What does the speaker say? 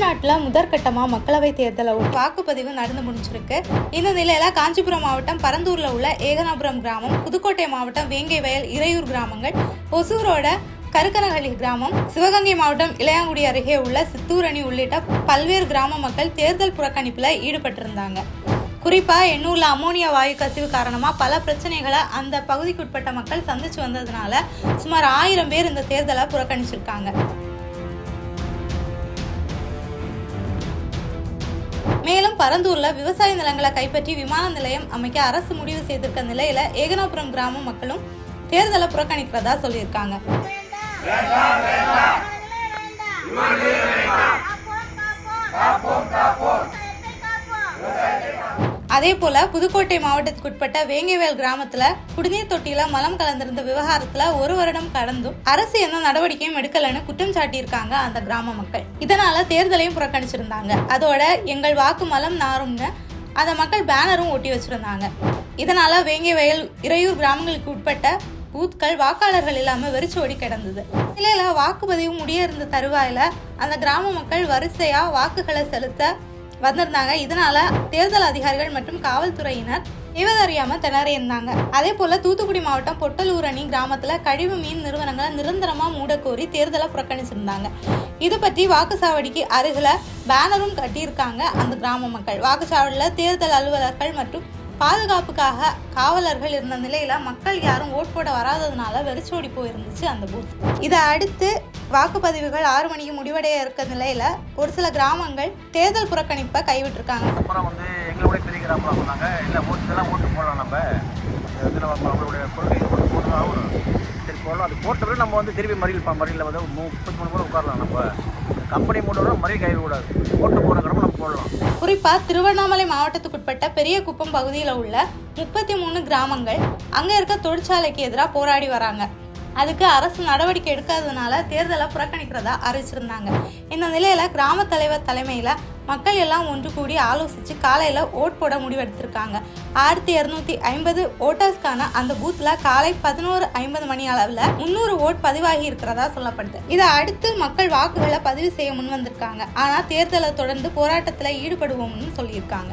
தமிழ்நாட்டில் முதற்கட்டமாக மக்களவைத் தேர்தலில் வாக்குப்பதிவு நடந்து முடிஞ்சிருக்கு. இந்த நிலையில காஞ்சிபுரம் மாவட்டம் பரந்தூர்ல உள்ள ஏகனாபுரம் கிராமம், புதுக்கோட்டை மாவட்டம் வேங்கை வயல், இறையூர் கிராமங்கள், ஒசூரோட கருக்கனஹள்ளி கிராமம், சிவகங்கை மாவட்டம் இளையாங்குடி அருகே உள்ள சித்தூரணி உள்ளிட்ட பல்வேறு கிராம மக்கள் தேர்தல் புறக்கணிப்புல ஈடுபட்டிருந்தாங்க. குறிப்பா எண்ணூர்ல அமோனியா வாயு கசிவு காரணமா பல பிரச்சனைகளை அந்த பகுதிக்குட்பட்ட மக்கள் சந்திச்சு வந்ததுனால சுமார் 1000 பேர் இந்த தேர்தலை புறக்கணிச்சிருக்காங்க. மேலும் பரந்தூர்ல விவசாய நிலங்களை கைப்பற்றி விமான நிலையம் அமைக்க அரசு முடிவு செய்திருக்க நிலையில ஏகனாபுரம் கிராம மக்களும் தேர்தலை புறக்கணிக்கிறதா சொல்லியிருக்காங்க. அதே போல புதுக்கோட்டை மாவட்டத்துக்குட்பட்ட வேங்கைவேல் கிராமத்துல குடிநீர் தொட்டியில மலம் கலந்திருந்த விவகாரத்துல 1 வருடம் கடந்தும் அரசு எந்த நடவடிக்கையும் எடுக்கலன்னு குற்றம் சாட்டியிருக்காங்க அந்த கிராம மக்கள். இதனால தேர்தலையும் புறக்கணிச்சிருந்தாங்க. அதோட எங்கள் வாக்கு மலம் நாரும்னு அந்த மக்கள் பேனரும் ஒட்டி வச்சிருந்தாங்க. இதனால வேங்கைவயல், இறையூர் கிராமங்களுக்கு உட்பட்ட பூத்கள் வாக்காளர்கள் இல்லாம வெறிச்சோடி கிடந்தது. நிலையில வாக்குப்பதிவு முடிய இருந்த தருவாயில அந்த கிராம மக்கள் வரிசையா வாக்குகளை செலுத்த வந்திருந்தாங்க. இதனால தேர்தல் அதிகாரிகள் மற்றும் காவல்துறையினர் செய்வதறியாம திணறி இருந்தாங்க. அதே போல தூத்துக்குடி மாவட்டம் பொட்டலூரணி கிராமத்துல கழிவு மீன் நிறுவனங்களை நிரந்தரமா மூடக்கோரி தேர்தலை புறக்கணிச்சிருந்தாங்க. இது பற்றி வாக்குச்சாவடிக்கு அருகில பேனரும் கட்டியிருக்காங்க அந்த கிராம மக்கள். வாக்குச்சாவடியில தேர்தல் அலுவலர்கள் மற்றும் பாதுகாப்புக்காக காவலர்கள் இருந்த நிலையில மக்கள் யாரும் ஓட் போட வராததுனால வெறிச்சோடி போயிருந்துச்சு அந்த பூத். இதை அடுத்து வாக்குப்பதிவுகள் 6 மணிக்கு முடிவடைய இருக்க நிலையில ஒரு சில கிராமங்கள் தேர்தல் புறக்கணிப்பை கைவிட்டிருக்காங்க. அப்புறம் எங்களுடைய பெரிய கிராமம் சொன்னாங்க, இல்லை ஓட்டுலாம் ஓட்டு போடலாம், நம்ம இதில் அவங்களுடைய கொள்கை போட்டு சரி போடலாம். அது போட்டவரை நம்ம திருப்பி மறியல் 33 கூட உட்காரலாம். நம்ம கம்பெனி மூடோட மறியல் கைவிடக்கூடாது. ஓட்டு போடுற கிராமம் நம்ம போடலாம். குறிப்பா திருவண்ணாமலை மாவட்டத்துக்குட்பட்ட பெரிய குப்பம் பகுதியில் உள்ள 33 கிராமங்கள் அங்க இருக்க தொழிற்சாலைக்கு எதிராக போராடி வராங்க. அதுக்கு அரசு நடவடிக்கை எடுக்காததுனால தேர்தலை புறக்கணிக்கிறதா அறிவிச்சிருந்தாங்க. இந்த நிலையில கிராம தலைவர் தலைமையில மக்கள் எல்லாம் ஒன்று கூடி ஆலோசிச்சு காலையில ஓட் போட முடிவெடுத்திருக்காங்க. 1250 ஓட்டர்ஸ்க்கான அந்த பூத்ல காலை 11:50 மணி அளவுல 300 ஓட் பதிவாகி இருக்கிறதா சொல்லப்படுது. இதை அடுத்து மக்கள் வாக்குகளை பதிவு செய்ய முன் வந்திருக்காங்க. ஆனா தேர்தலை தொடர்ந்து போராட்டத்துல ஈடுபடுவோம்னு சொல்லியிருக்காங்க.